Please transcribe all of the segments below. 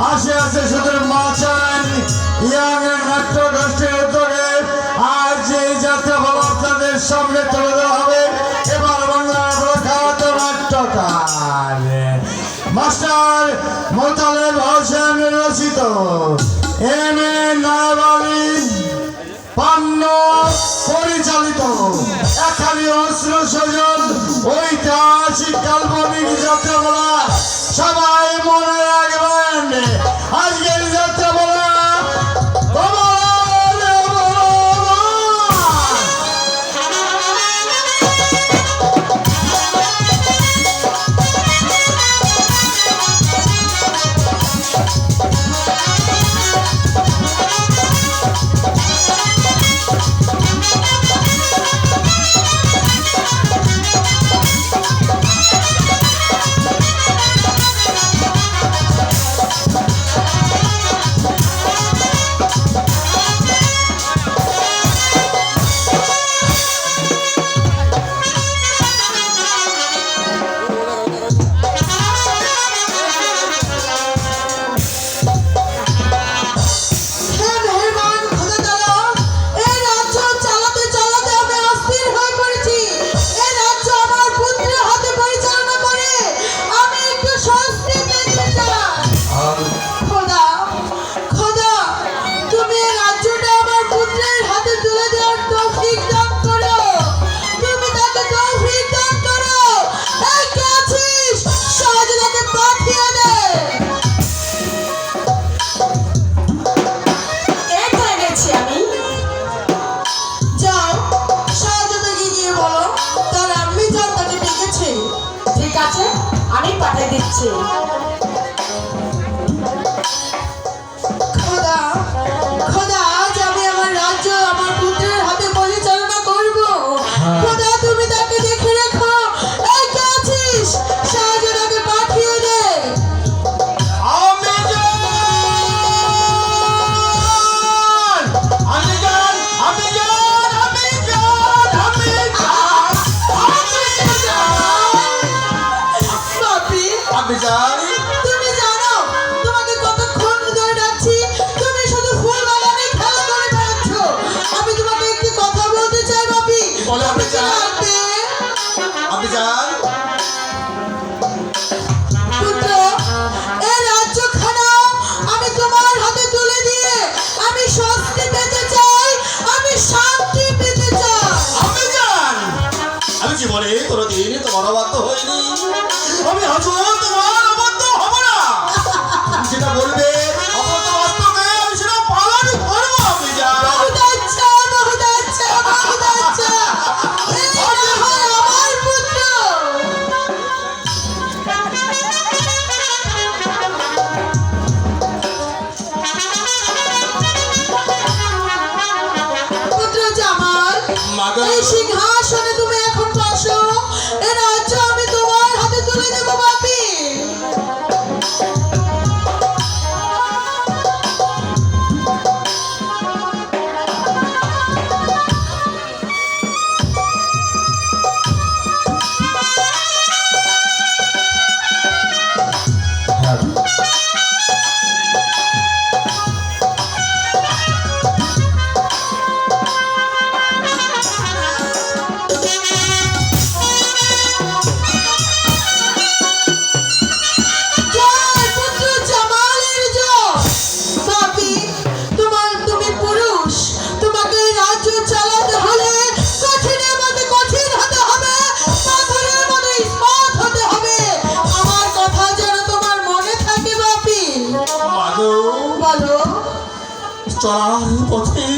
আসিয়াছে সুদূর মাচান ইয়াং নাট্য গোষ্ঠীর উদ্যোগে আজ এই যাত্রা বলা আপনাদের সামনে তুলে দেওয়া হবে। এবার বাংলার প্রখ্যাত নাট্যকার মাস্টার মোতালেব হোসেন রচিত এম এ নায়াবালী পান্ন পরিচালিত এখানে অস্ত্র সজন ঐতিহাসিক কাল্পনিক যাত্রা বলা সবাই মনে রাখবেন। আজকের যাত্রা বলা আমি পাঠিয়ে দিচ্ছি। খোদা খোদা আজ আমি আমার রাজ্য আমার পুত্রের হাতে পরিচালনা করব। খোদা তুমি তাকে দেখে রেখো। এই কে আছিস? শাহজাদাকে পাঠিয়ে দে। তুমি জানো তোমাকে কতক্ষণ ধরে ডাকছি, তুমি শুধু ফুল বাগানে খেলা করে বেড়াচ্ছ। আমি তোমাকে একটি কথা বলতে চাই বাপি। পুত্র, এই রাজ্যখানা আমি তোমার হাতে তুলে দিয়ে আমি স্বস্তি পেতে চাই, আমি শান্তি পেতে চাই। আমি জীবনে কোনোদিন তোমার অবাধ্য হইনি, আমি আজও তোমার অবাধ্য হব না। যেটা বলবে আমি সেটা পালন করবো। আমি বহুত আচ্ছা, বহুত আচ্ছা, বহুত আচ্ছা। এই না হয় আমার পুত্র। পুত্র জামাল, এই সিংহাসনে তুমি এখন বসো। এ রাজ্য আমি তোমার হাতে তুলে দেব বাপি। চলার পথে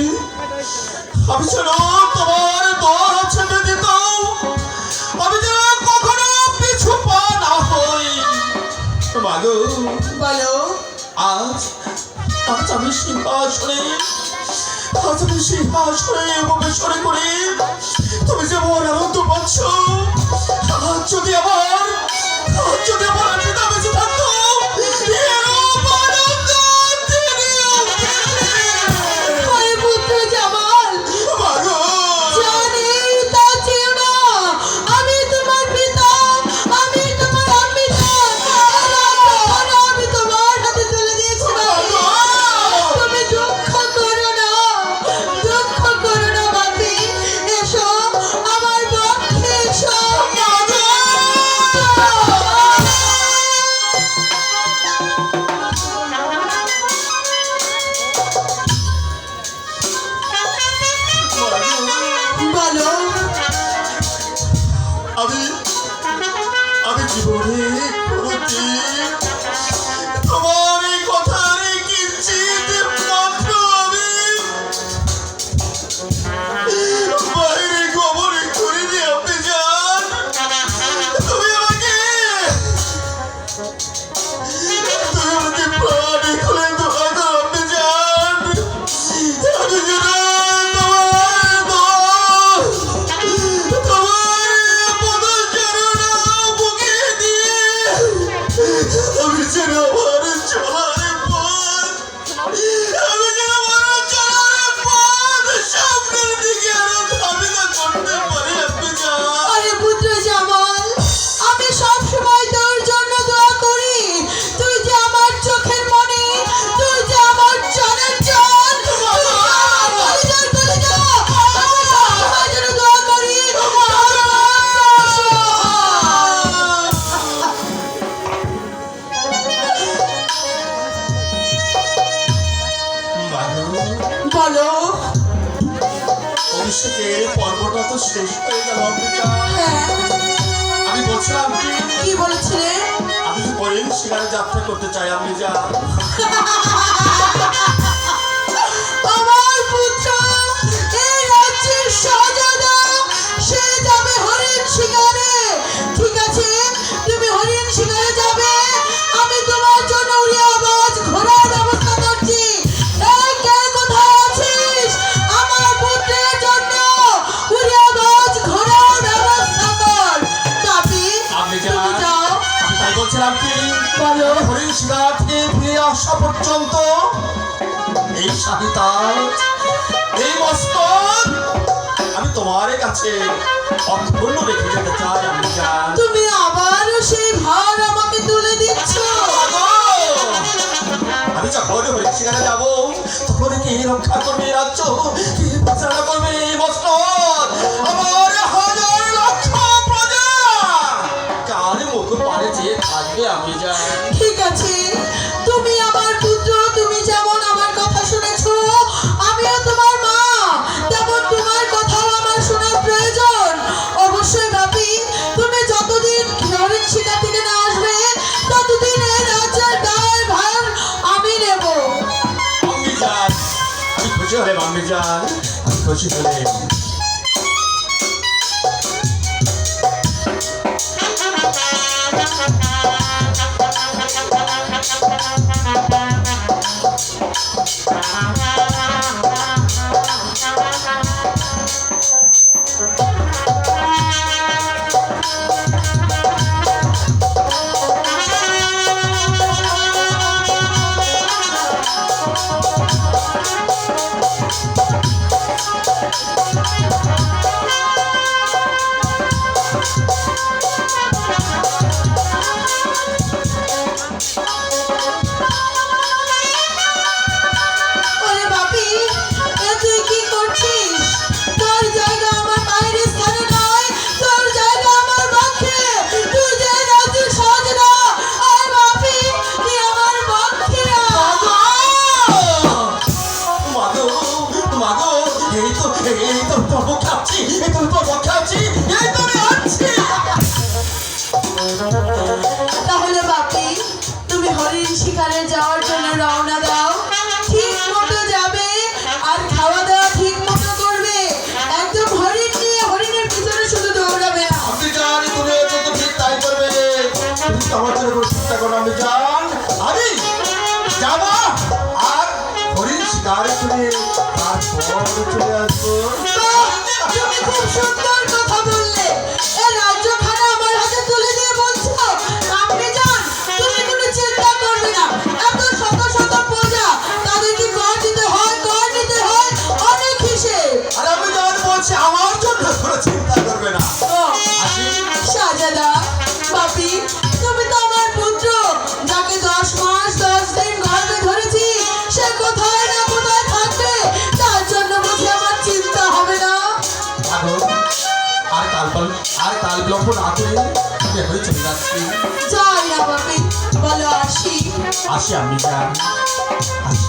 আমি যেন তোমার দর ছেড়ে দিত, আমি যেন কখনো পিছু পা না হই। মাগো বলো, আজ আজ আমি সিংহাসনে উপবেশনে করে তুমি যেমন আনন্দ পাচ্ছ, আজ যদি আমার পিতা বেঁচে থাকতো আমি তোমার পিতা, আমি তোমার পিতা। আমি যেন আমার চলার পথ, আমি যেন আমার চলার পথ সামনের দিকে আরো ধাবিত করতে পারি আপনি যান। আরে পুত্র জামাল, আমি সব সময় তোর জন্য দোয়া করি। তুই যে আমার চোখের মনি, তুই যে আমার জানের জান, তুই যে আমার কলিজার কলিজা। আমি সব সময় যেন দোয়া করি তোর বলো। অভিষেকের পর্বটা তো শেষ হয়ে গেল আপনি যান। হ্যাঁ, আমি বলছিলাম কি বলেছিলে? আমি হরিণ শিকারে যাত্রা করতে চাই আপনি যান। আমার পুত্র এই রাজ্যের শাহজাদা, সে যাবে হরিণ শিকারে। ঠিক আছে, তুমি হরিণ শিকারে যাবে, আমি তোমার জন্য উড়িয়ে আওয়াজ ঘোড়ার ব্যবস্থা করছি। এই কে কোথায় আছিস? আমার পুত্রের জন্য উড়িয়ে আওয়াজ ঘোড়ার ব্যবস্থা কর। কাপি, আপনি তুমি যান। যাও। আমি তাই বলছিলাম বলো। হরিণ শিকার থেকে ফিরে আসা পর্যন্ত এই শাহিতাজ, এই মস্তক আমি তোমার কাছে অক্ষুণ্ণ রেখে যেতে চাই আপনি যান। তুমি আবারও সেই ভার আমাকে তুলে দিচ্ছ। আমি যখন হরিণ শিকারে যাবো তখন কে রক্ষা করবে এই রাজ্য, কে পরিচালনা করবে এই মস্তক? আমার হাজার লক্ষ প্রজা কার মুখ পানে চেয়ে থাকবে আপনি যান। ঠিক আছে, তুমি আমার পুত্র, তুমি যেমন আমার কথা শুনেছো, আমিও তোমার মা, তেমন তোমার কথাও আমার শোনার প্রয়োজন। অবশ্যই ভাবি, তুমি যতদিন হরিণ শিকার থেকে না আসবে ততদিন এই রাজ্যের দায় ভার আমি নেব। আমি যান, আমি খুশি হলে আমি যান, আমি খুশি হলে। ওরে বাপি, এ তুই কি করছিস? তোর জায়গা আমার মায়ের স্থানে নয়, তোর জায়গা আমার বক্ষে। তুই যে এই রাজ্যের শাহজাদা, আয় বাপি, তুই আমার বক্ষে আয়। মাগো, মাগো, এই তো তোর খাচ্ছি, এই তো তোর খাচ্ছি, এই তো আমি আছি। তাহলে বাপি, তুমি হরিণ শিকারে যাওয়ার জন্য রওনা দাও। ঠিক মতো যাবে আর খাওয়া দাওয়া ঠিক মতো করবে। একদম হরিণ নিয়ে হরিণের পিছনে শুধু দৌড়াবে না। আপনি জান, তুমি যত ঠিক তাই করবে। তুমি তো আমার জন্য কোনো চিন্তা করো আমি জান। আমি যাবো আর হরিণ শিকার করে তারপর চলে আসবো। বাহ, তুমি খুব সুন্দর কথা বললে। এই রাজ্যখানা আমার হাতে তুলে দিয়ে বলছো আপনি যান, তুমি কোনো চিন্তা করবে না। এত শত শত প্রজা, তাদেরকে কর দিতে হয়, কর দিতে হয়, অনেক হিসেব। আর আমি জান বলছি আমার জন্য কোনো চিন্তা করবে না। আসি। শাহজাদা, বাপি, তুমি তো আমার পুত্র, যাকে 10 মাস 10 দিন গর্ভে ধরেছি, সে কোথায় না কোথায় থাকবে, তার জন্য বুঝি আমার চিন্তা হবে না। মাগো, আর কাল বিলম্ব না করে আমি এখনই চলে যাচ্ছি। যাই না বাপি, বলো আসি। আসি আমি যান, আসি।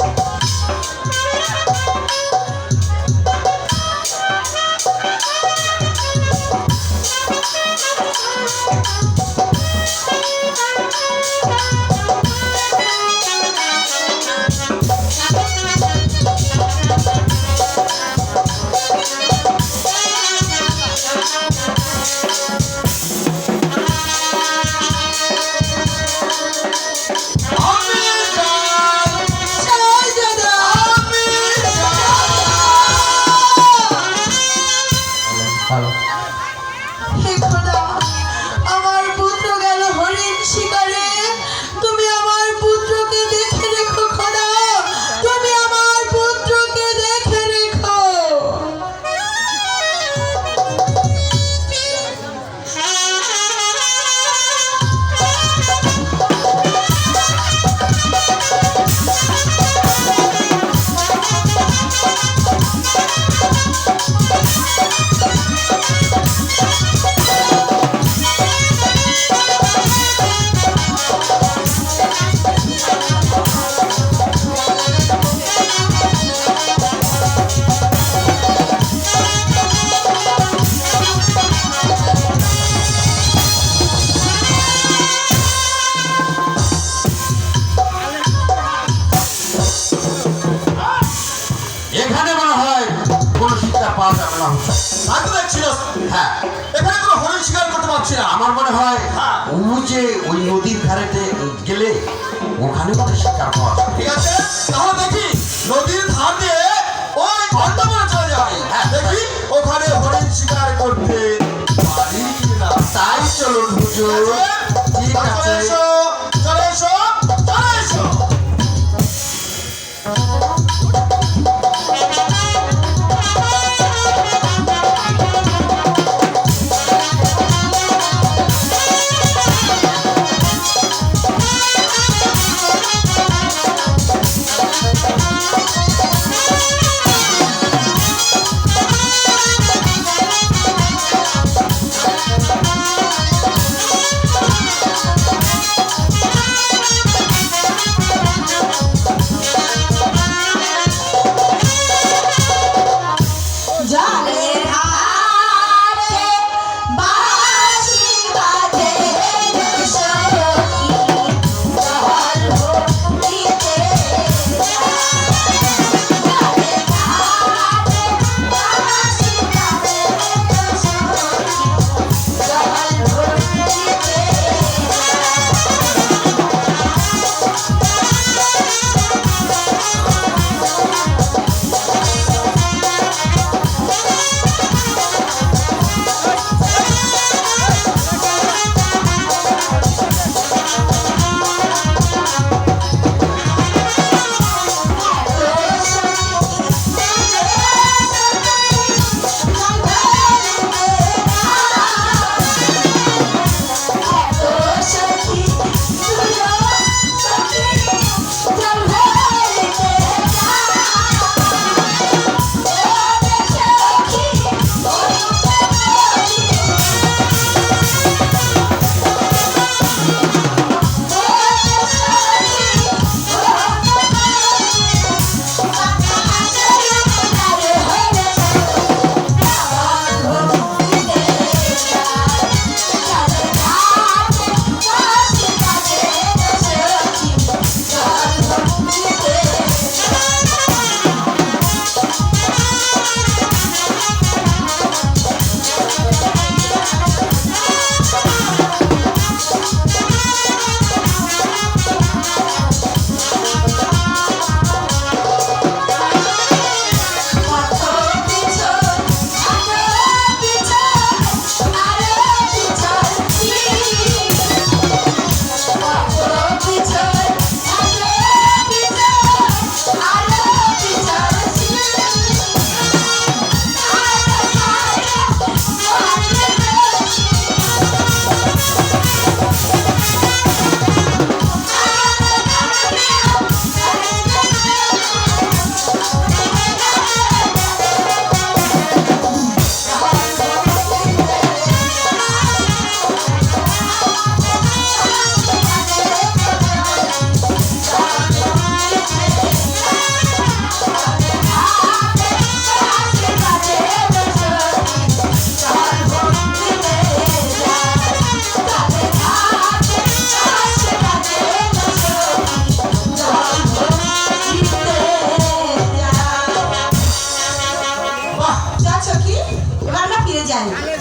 আমি যান, শাহজাদা, মাংস। তাই তো দেখছি না। হ্যাঁ, এখানে কোনো হরিণ শিকার করতে পারছি না। আমার মনে হয় হ্যাঁ। ওই নদীর ধারেতে গেলে ওখানে মনে হয় শিকার পাওয়া যাবে। ঠিক আছে, তাহলে দেখি নদীর ধার দিয়ে ওই বর্ধমানে চলে যাই। হ্যাঁ। দেখি ওখানে হরিণ শিকার করতে পারি কিনা। তাই চলুন হুজুর। ঠিক চলে আছে। এসো, চলে এসো, চলে এসো। জলের ধারে বাঁশি বাজে সখী, জল ভরিতে জলের ধারে বাঁশি বাজে সখী, জল ভরিতে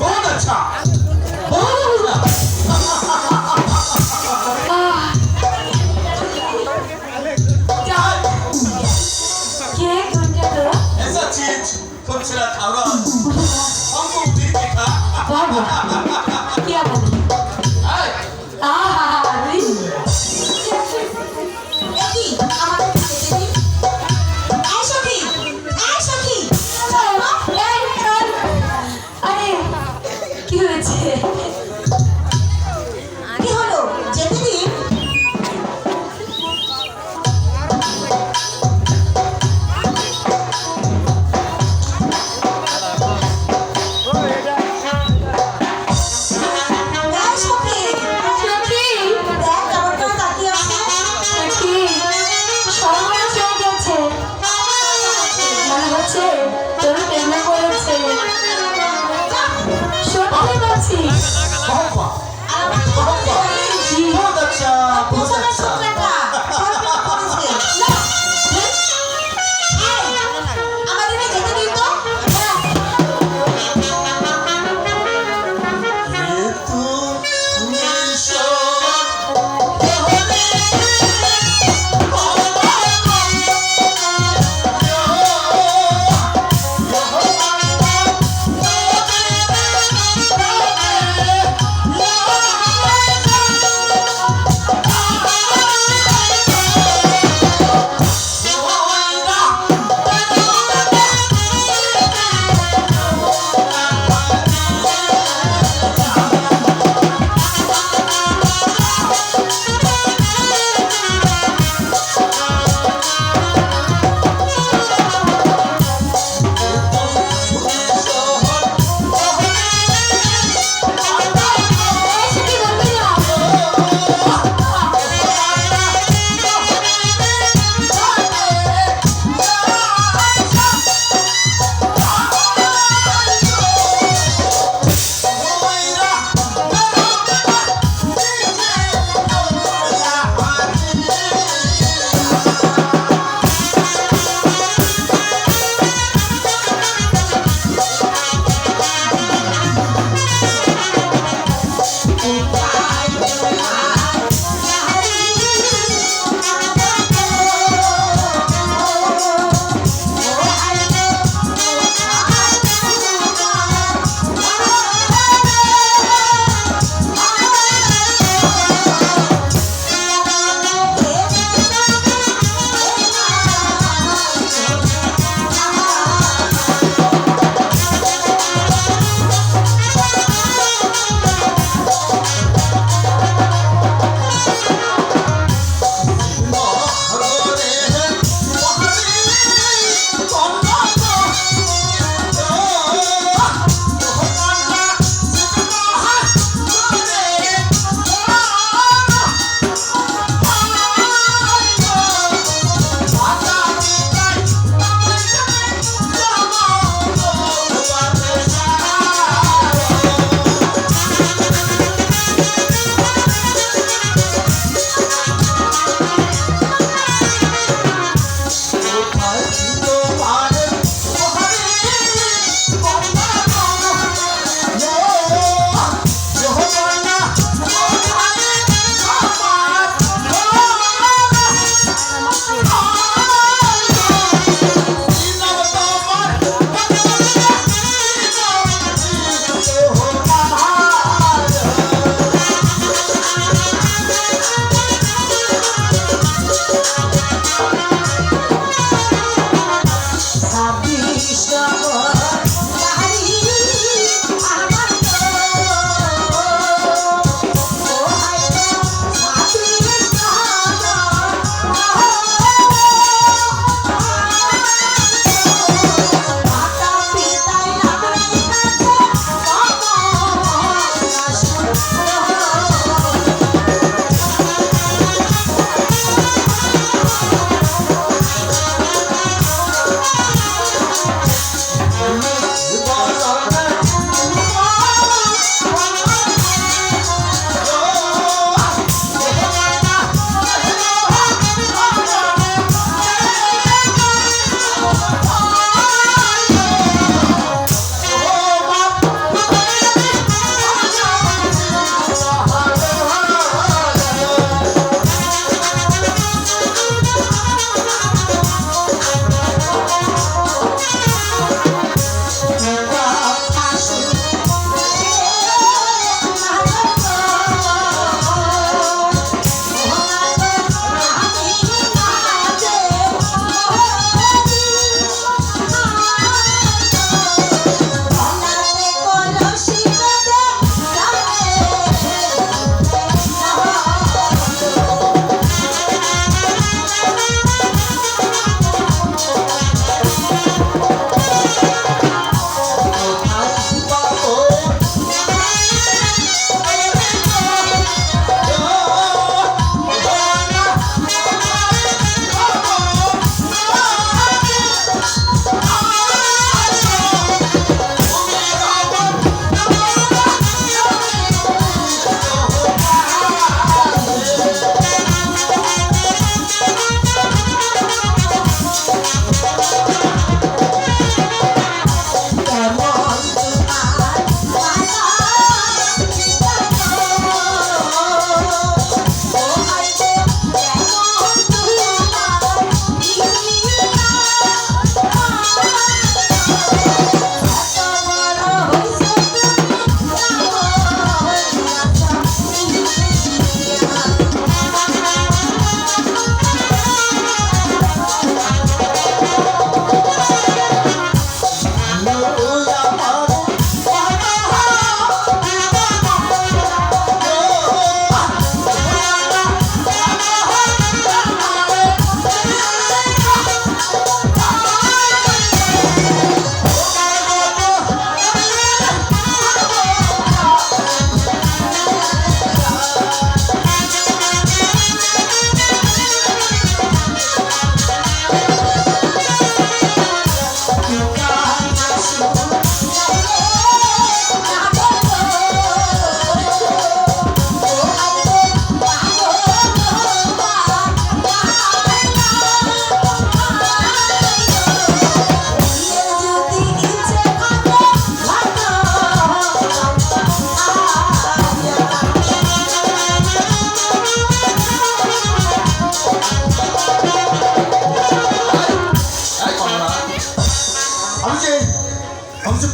बहुत अच्छा, बहुत अच्छा। ऐसा चीज खूबसूरत औरत हमको भी देखा। क्या बने आए, আমাদের আরে কি হয়েছে? কি হলো? যেতে দিন।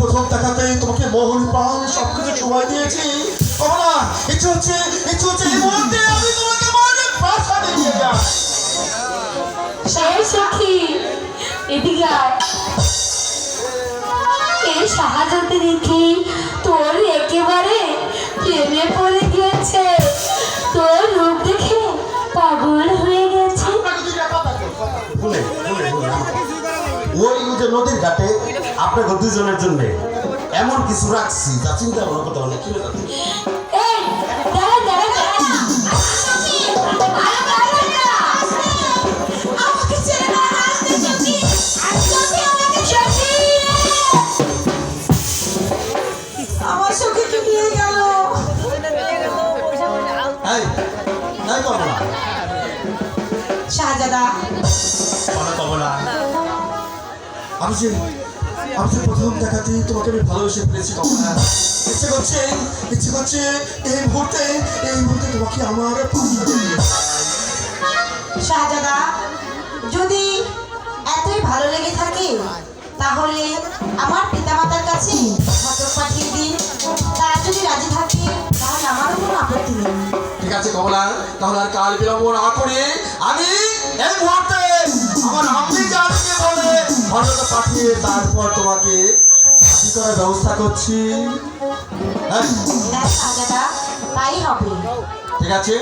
প্রথম দেখাতে তোমাকে মোহন প্রাণ সবকিছু সময় দিয়েছি কমলা। ইচ্ছে হচ্ছে এই মুহূর্তে আমি তোমাকে মানে প্রাসাদে নিয়ে যাই। সেই সখী এদিকে আয়। এই শাহজাদি দেখি তোর একেবারে প্রেমে পড়ে গিয়েছে, তোর রূপ দেখে পাগল হয়ে গেছে। শুনে ওই যে নদীর ঘাটে আপনাকে দুজনের জন্য এমন কিছু রাখছি যা চিন্তা ভাবনা করতে পারলে কি এই দাঁড়া দাঁড়া দাঁড়া, আমাকে ছেড়ে না আসতে সখী, সখী আমাকে সখী। আমার সখী কি নিয়ে গেল? কমলা শাহজাদা, কমলা, আমি যে প্রথম দেখাতেই তোমাকে আমি ভালোবেসে ফেলেছি কমলা। ইচ্ছে করছে এই মুহূর্তে তোমাকে আমার প্রাসাদে নিয়ে যাই। শাহজাদা, যদি এতই ভালো লেগে থাকে তাহলে আমার পিতামাতার কাছে ঘটক পাঠিয়ে দিন। তারা যদি রাজি থাকে তাহলে আমারও কোনো আপত্তি নেই। ঠিক আছে কমলা, তাহলে আর কাল বিলম্ব না করে আমি এই মুহূর্তে আমার আম্মি জানকে বলে ঘটক পাঠিয়ে তারপর তোমাকে শাদি করার ব্যবস্থা করছি। হ্যাঁ হ্যাঁ শাহজাদা, তাই হবে। ঠিক আছে।